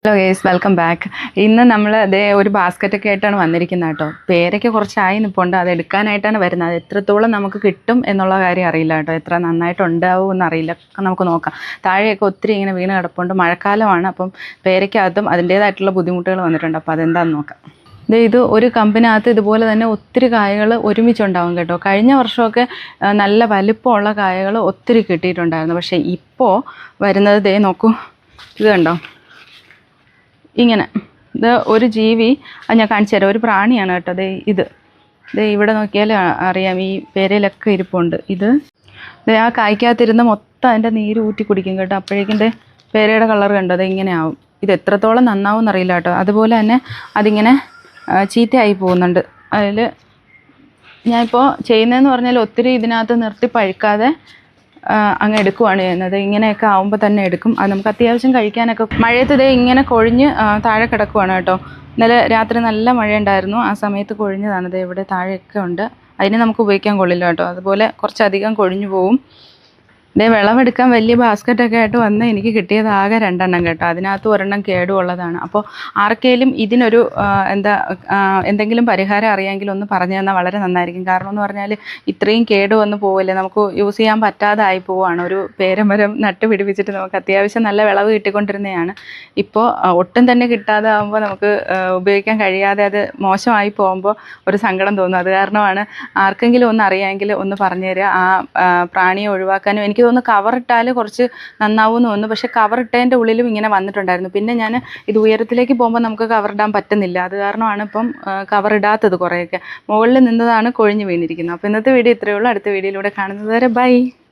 Hello guys, welcome back. ഇന്ന് നമ്മൾ അതേ ഒരു ബാസ്ക്കറ്റൊക്കെ ആയിട്ടാണ് വന്നിരിക്കുന്നത് കേട്ടോ. പേരയ്ക്ക് കുറച്ചായി നിൽപ്പുണ്ട്, അത് എടുക്കാനായിട്ടാണ് വരുന്നത്. അത് എത്രത്തോളം നമുക്ക് കിട്ടും എന്നുള്ള കാര്യം അറിയില്ല കേട്ടോ, എത്ര നന്നായിട്ടുണ്ടാവും എന്നറിയില്ല. നമുക്ക് നോക്കാം. താഴെയൊക്കെ ഒത്തിരി ഇങ്ങനെ വീണ് കിടപ്പുണ്ട്. മഴക്കാലമാണ്, അപ്പം പേരയ്ക്കകത്തും അതിൻ്റേതായിട്ടുള്ള ബുദ്ധിമുട്ടുകൾ വന്നിട്ടുണ്ട്. അപ്പോൾ അതെന്താണെന്ന് നോക്കാം. ഇത് ഒരു കമ്പിനകത്ത് ഇതുപോലെ തന്നെ ഒത്തിരി കായകൾ ഒരുമിച്ചുണ്ടാവും കേട്ടോ. കഴിഞ്ഞ വർഷമൊക്കെ നല്ല വലിപ്പമുള്ള കായകൾ ഒത്തിരി കിട്ടിയിട്ടുണ്ടായിരുന്നു. പക്ഷേ ഇപ്പോൾ വരുന്നത് നോക്കൂ, ഇത് കണ്ടോ, ഇങ്ങനെ. ഇത് ഒരു ജീവി, അത് ഞാൻ കാണിച്ചു തരാം, ഒരു പ്രാണിയാണ് കേട്ടോ. ഇത് ഇവിടെ നോക്കിയാൽ അറിയാം, ഈ പേരയിലൊക്കെ ഇരിപ്പുണ്ട്. ഇത് ആ കായ്ക്കകത്തിരുന്ന് മൊത്തം അതിൻ്റെ നീര് ഊറ്റി കുടിക്കും കേട്ടോ. അപ്പോഴേക്കും പേരയുടെ കളർ കണ്ടോ, ഇങ്ങനെ ആവും. ഇത് എത്രത്തോളം നന്നാവും എന്നറിയില്ല കേട്ടോ. അതുപോലെ തന്നെ അതിങ്ങനെ ചീത്തയായി പോകുന്നുണ്ട്. അതിൽ ഞാനിപ്പോൾ ചെയ്യുന്നതെന്ന് പറഞ്ഞാൽ ഒത്തിരി ഇതിനകത്ത് നിർത്തി പഴുക്കാതെ അങ്ങ് എടുക്കുവാണ് ചെയ്യുന്നത്. ഇങ്ങനെയൊക്കെ ആവുമ്പോൾ തന്നെ എടുക്കും. അത് നമുക്ക് അത്യാവശ്യം കഴിക്കാനൊക്കെ. മഴയത്ത് ഇങ്ങനെ കൊഴിഞ്ഞ് താഴെ കിടക്കുവാണ് കേട്ടോ. ഇന്നലെ രാത്രി നല്ല മഴയുണ്ടായിരുന്നു, ആ സമയത്ത് കൊഴിഞ്ഞതാണ്. ഇവിടെ താഴെയൊക്കെ ഉണ്ട്. അതിന് നമുക്ക് ഉപയോഗിക്കാൻ കൊള്ളില്ല കേട്ടോ. അതുപോലെ കുറച്ചധികം കൊഴിഞ്ഞു പോവും. വിളവെടുക്കാൻ വലിയ ബാസ്ക്കറ്റൊക്കെ ആയിട്ട് വന്ന് എനിക്ക് കിട്ടിയത് ആകെ 2 എണ്ണം കേട്ടോ. അതിനകത്ത് ഒരെണ്ണം കേടുള്ളതാണ്. അപ്പോൾ ആർക്കെങ്കിലും ഇതിനൊരു എന്തെങ്കിലും പരിഹാരം അറിയാമെങ്കിൽ ഒന്ന് പറഞ്ഞു തന്നാൽ വളരെ നന്നായിരിക്കും. കാരണം എന്ന് പറഞ്ഞാൽ ഇത്രയും കേട് വന്ന് പോവല്ലേ, നമുക്ക് യൂസ് ചെയ്യാൻ പറ്റാതെ ആയി പോവുകയാണ്. ഒരു പേരമരം നട്ടുപിടിപ്പിച്ചിട്ട് നമുക്ക് അത്യാവശ്യം നല്ല വിളവ് കിട്ടിക്കൊണ്ടിരുന്നതാണ്. ഇപ്പോൾ ഒട്ടും തന്നെ കിട്ടാതെ ആകുമ്പോൾ നമുക്ക് ഉപയോഗിക്കാൻ കഴിയാതെ അത് മോശമായി പോകുമ്പോൾ ഒരു സങ്കടം തോന്നും. അത് കാരണമാണ് ആർക്കെങ്കിലും ഒന്ന് അറിയാമെങ്കിൽ ഒന്ന് പറഞ്ഞു തരിക. ആ പ്രാണിയെ ഒഴിവാക്കാനും. എനിക്ക് തോന്നുന്നു കവറിട്ടാൽ കുറച്ച് നന്നാവുമെന്ന് തോന്നുന്നു. പക്ഷേ കവറിട്ടതിൻ്റെ ഉള്ളിലും ഇങ്ങനെ വന്നിട്ടുണ്ടായിരുന്നു. പിന്നെ ഞാൻ ഇത് ഉയരത്തിലേക്ക് പോകുമ്പോൾ നമുക്ക് കവറിടാൻ പറ്റുന്നില്ല. അത് കാരണമാണ് ഇപ്പം കവറിടാത്തത്. കുറേയൊക്കെ മുകളിൽ നിന്നതാണ് കൊഴിഞ്ഞ് വീണിരിക്കുന്നത്. അപ്പോൾ ഇന്നത്തെ വീഡിയോ ഇത്രയേ ഉള്ളൂ. അടുത്ത വീഡിയോയിലൂടെ കാണുന്നത് വരെ ബൈ.